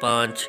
5,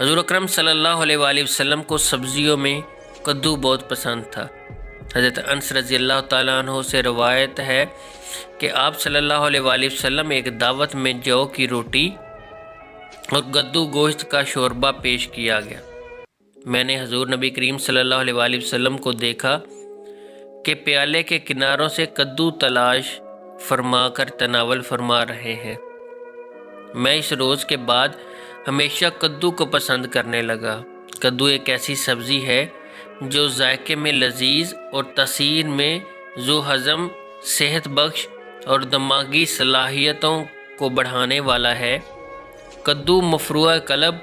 حضور اکرم صلی اللہ علیہ وآلہ وسلم کو سبزیوں میں کدو بہت پسند تھا۔ حضرت انس رضی اللہ تعالیٰ عنہ سے روایت ہے کہ آپ صلی اللہ علیہ وآلہ وسلم ایک دعوت میں جو کی روٹی اور کدو گوشت کا شوربہ پیش کیا گیا۔ میں نے حضور نبی کریم صلی اللہ علیہ وآلہ وسلم کو دیکھا کہ پیالے کے کناروں سے کدو تلاش فرما کر تناول فرما رہے ہیں۔ میں اس روز کے بعد ہمیشہ کدو کو پسند کرنے لگا۔ کدو ایک ایسی سبزی ہے جو ذائقے میں لذیذ اور تاثیر میں ذو ہضم، صحت بخش اور دماغی صلاحیتوں کو بڑھانے والا ہے۔ کدو مفروع قلب،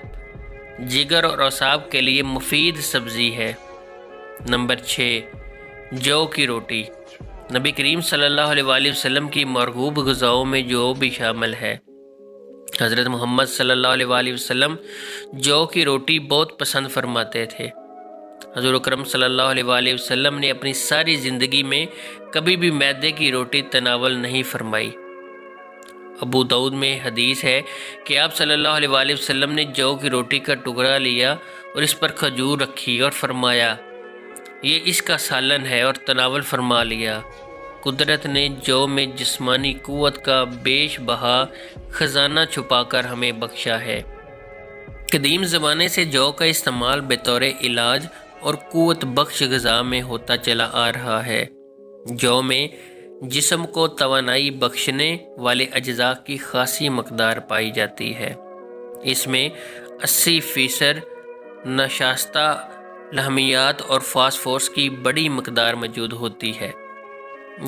جگر اور اعصاب کے لیے مفید سبزی ہے۔ نمبر 6، جو کی روٹی۔ نبی کریم صلی اللہ علیہ وآلہ وسلم کی مرغوب غذاؤں میں جو بھی شامل ہے۔ حضرت محمد صلی اللہ علیہ وآلہ وسلم جو کی روٹی بہت پسند فرماتے تھے۔ حضور اکرم صلی اللہ علیہ وآلہ وسلم نے اپنی ساری زندگی میں کبھی بھی میدے کی روٹی تناول نہیں فرمائی۔ ابو داؤد میں حدیث ہے کہ آپ صلی اللہ علیہ وآلہ وسلم نے جو کی روٹی کا ٹکڑا لیا اور اس پر کھجور رکھی اور فرمایا یہ اس کا سالن ہے، اور تناول فرما لیا۔ قدرت نے جو میں جسمانی قوت کا بیش بہا خزانہ چھپا کر ہمیں بخشا ہے۔ قدیم زمانے سے جو کا استعمال بطور علاج اور قوت بخش غذا میں ہوتا چلا آ رہا ہے۔ جو میں جسم کو توانائی بخشنے والے اجزاء کی خاصی مقدار پائی جاتی ہے۔ اس میں 80% نشاستہ لحمیات اور فاسفورس کی بڑی مقدار موجود ہوتی ہے،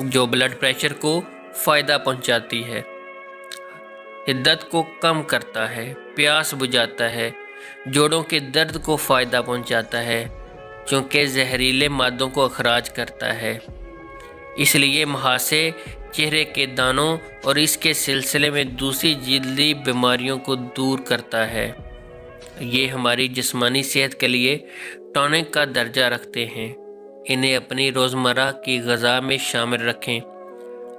جو بلڈ پریشر کو فائدہ پہنچاتی ہے، حدت کو کم کرتا ہے، پیاس بجھاتا ہے، جوڑوں کے درد کو فائدہ پہنچاتا ہے، چونکہ زہریلے مادوں کو اخراج کرتا ہے۔ اس لیے مہاسے، چہرے کے دانوں اور اس کے سلسلے میں دوسری جلدی بیماریوں کو دور کرتا ہے۔ یہ ہماری جسمانی صحت کے لیے ٹونک کا درجہ رکھتے ہیں۔ انہیں اپنی روزمرہ کی غذا میں شامل رکھیں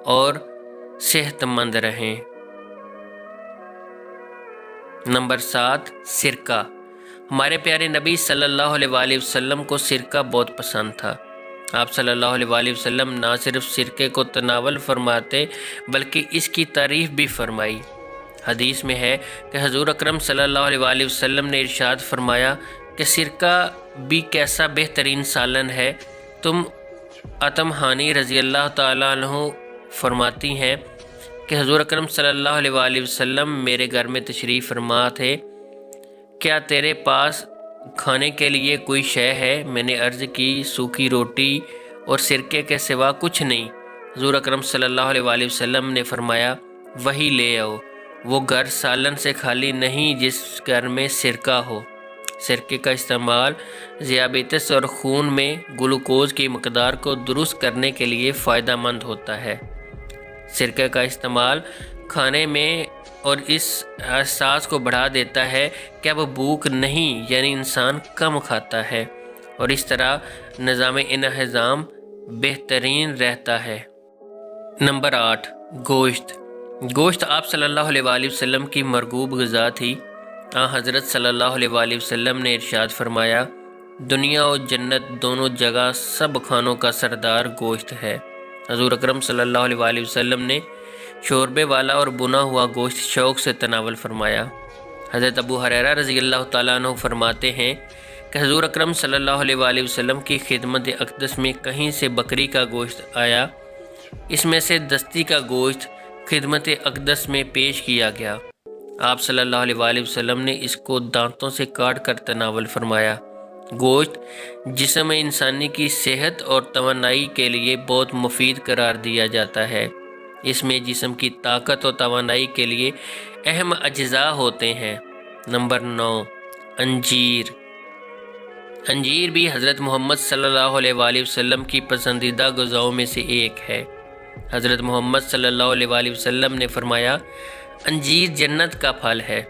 اور صحت مند رہیں۔ نمبر 7، سرکہ۔ ہمارے پیارے نبی صلی اللہ علیہ وآلہ وسلم کو سرکہ بہت پسند تھا۔ آپ صلی اللہ علیہ وآلہ وسلم نہ صرف سرکے کو تناول فرماتے بلکہ اس کی تعریف بھی فرمائی۔ حدیث میں ہے کہ حضور اکرم صلی اللہ علیہ وآلہ وسلم نے ارشاد فرمایا کہ سرکہ بھی کیسا بہترین سالن ہے۔ تم عتم ہانی رضی اللہ تعالیٰ عنہ فرماتی ہیں کہ حضور اکرم صلی اللہ علیہ وآلہ وسلم میرے گھر میں تشریف فرما تھے، کیا تیرے پاس کھانے کے لیے کوئی شے ہے؟ میں نے عرض کی سوکھی روٹی اور سرکے کے سوا کچھ نہیں۔ حضور اکرم صلی اللہ علیہ وآلہ وسلم نے فرمایا وہی لے آؤ۔ وہ گھر سالن سے خالی نہیں جس گھر میں سرکہ ہو۔ سرکے کا استعمال ذیابیطس اور خون میں گلوکوز کی مقدار کو درست کرنے کے لیے فائدہ مند ہوتا ہے۔ سرکے کا استعمال کھانے میں اور اس احساس کو بڑھا دیتا ہے کہ اب بھوک نہیں، یعنی انسان کم کھاتا ہے، اور اس طرح نظام انہضام بہترین رہتا ہے۔ نمبر 8، گوشت۔ گوشت آپ صلی اللہ علیہ وآلہ وسلم کی مرغوب غذا تھی۔ حضرت صلی اللہ علیہ وآلہ وسلم نے ارشاد فرمایا دنیا اور جنت دونوں جگہ سب کھانوں کا سردار گوشت ہے۔ حضور اکرم صلی اللہ علیہ وآلہ وسلم نے شوربے والا اور بنا ہوا گوشت شوق سے تناول فرمایا۔ حضرت ابو ہریرہ رضی اللہ تعالیٰ عنہ فرماتے ہیں کہ حضور اکرم صلی اللہ علیہ وآلہ وسلم کی خدمت اقدس میں کہیں سے بکری کا گوشت آیا، اس میں سے دستی کا گوشت خدمت اقدس میں پیش کیا گیا۔ آپ صلی اللہ علیہ وآلہ وسلم نے اس کو دانتوں سے کاٹ کر تناول فرمایا۔ گوشت جسم انسانی کی صحت اور توانائی کے لیے بہت مفید قرار دیا جاتا ہے۔ اس میں جسم کی طاقت اور توانائی کے لیے اہم اجزاء ہوتے ہیں۔ نمبر 9، انجیر۔ انجیر بھی حضرت محمد صلی اللہ علیہ وآلہ وسلم کی پسندیدہ غذاؤں میں سے ایک ہے۔ حضرت محمد صلی اللہ علیہ وآلہ وسلم نے فرمایا انجیر جنت کا پھل ہے۔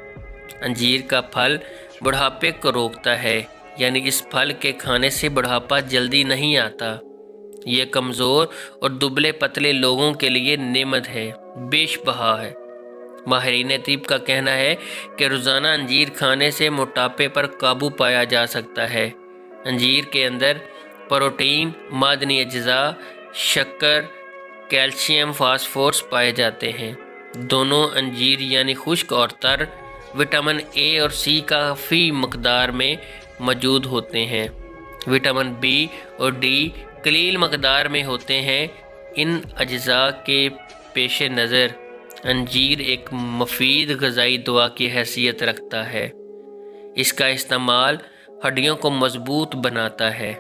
انجیر کا پھل بڑھاپے کو روکتا ہے، یعنی اس پھل کے کھانے سے بڑھاپا جلدی نہیں آتا۔ یہ کمزور اور دبلے پتلے لوگوں کے لیے نعمت ہے، بیش بہا ہے۔ ماہرین طب کا کہنا ہے کہ روزانہ انجیر کھانے سے موٹاپے پر قابو پایا جا سکتا ہے۔ انجیر کے اندر پروٹین، معدنی اجزاء، شکر، کیلشیم، فاسفورس پائے جاتے ہیں۔ دونوں انجیر یعنی خشک اور تر وٹامن اے اور سی کافی مقدار میں موجود ہوتے ہیں۔ وٹامن بی اور ڈی قلیل مقدار میں ہوتے ہیں۔ ان اجزاء کے پیش نظر انجیر ایک مفید غذائی دوا کی حیثیت رکھتا ہے۔ اس کا استعمال ہڈیوں کو مضبوط بناتا ہے۔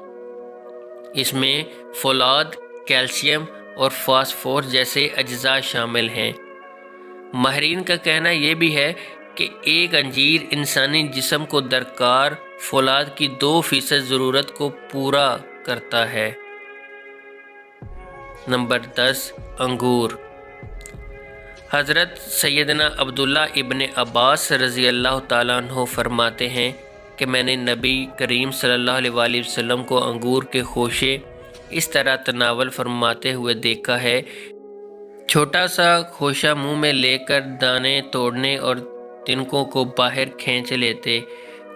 اس میں فولاد، کیلشیم اور فاسفورس جیسے اجزاء شامل ہیں۔ ماہرین کا کہنا یہ بھی ہے کہ ایک انجیر انسانی جسم کو درکار فولاد کی 2% ضرورت کو پورا کرتا ہے۔ نمبر 10، انگور۔ حضرت سیدنا عبداللہ ابن عباس رضی اللہ تعالیٰ عنہ فرماتے ہیں کہ میں نے نبی کریم صلی اللہ علیہ وآلہ وسلم کو انگور کے خوشے اس طرح تناول فرماتے ہوئے دیکھا ہے۔ چھوٹا سا خوشہ منہ میں لے کر دانے توڑنے اور تنکوں کو باہر کھینچ لیتے۔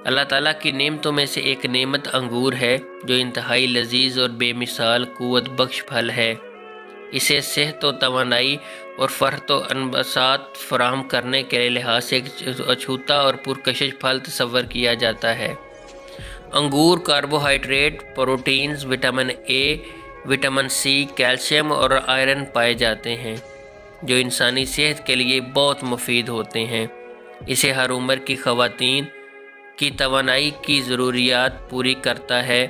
اللہ تعالیٰ کی نعمتوں میں سے ایک نعمت انگور ہے جو انتہائی لذیذ اور بے مثال قوت بخش پھل ہے۔ اسے صحت و توانائی اور فرحت و انبساط فراہم کرنے کے لحاظ سے ایک اچھوتا اور پرکشش پھل تصور کیا جاتا ہے۔ انگور carbohydrate, proteins, vitamin A, vitamin C, calcium اور آئرن پائے جاتے ہیں جو انسانی صحت کے لیے بہت مفید ہوتے ہیں۔ اسے ہر عمر کی خواتین کی توانائی کی ضروریات پوری کرتا ہے۔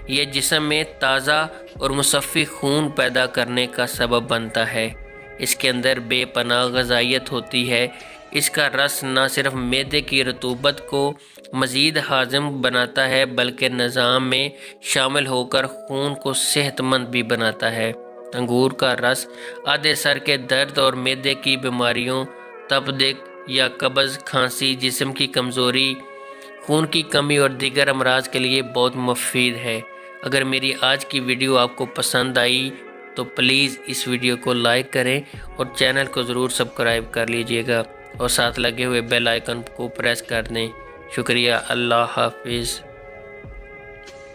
یہ جسم میں تازہ اور مصفی خون پیدا کرنے کا سبب بنتا ہے۔ اس کے اندر بے پناہ غذائیت ہوتی ہے۔ اس کا رس نہ صرف معدے کی رطوبت کو مزید ہاضم بناتا ہے بلکہ نظام میں شامل ہو کر خون کو صحت مند بھی بناتا ہے۔ انگور کا رس آدھے سر کے درد اور معدے کی بیماریوں، تپدق یا قبض، کھانسی، جسم کی کمزوری، خون کی کمی اور دیگر امراض کے لیے بہت مفید ہے۔ اگر میری آج کی ویڈیو آپ کو پسند آئی تو پلیز اس ویڈیو کو لائک کریں اور چینل کو ضرور سبسکرائب کر لیجئے گا اور ساتھ لگے ہوئے بیل آئیکن کو پریس کر دیں۔ شکریہ۔ اللہ حافظ۔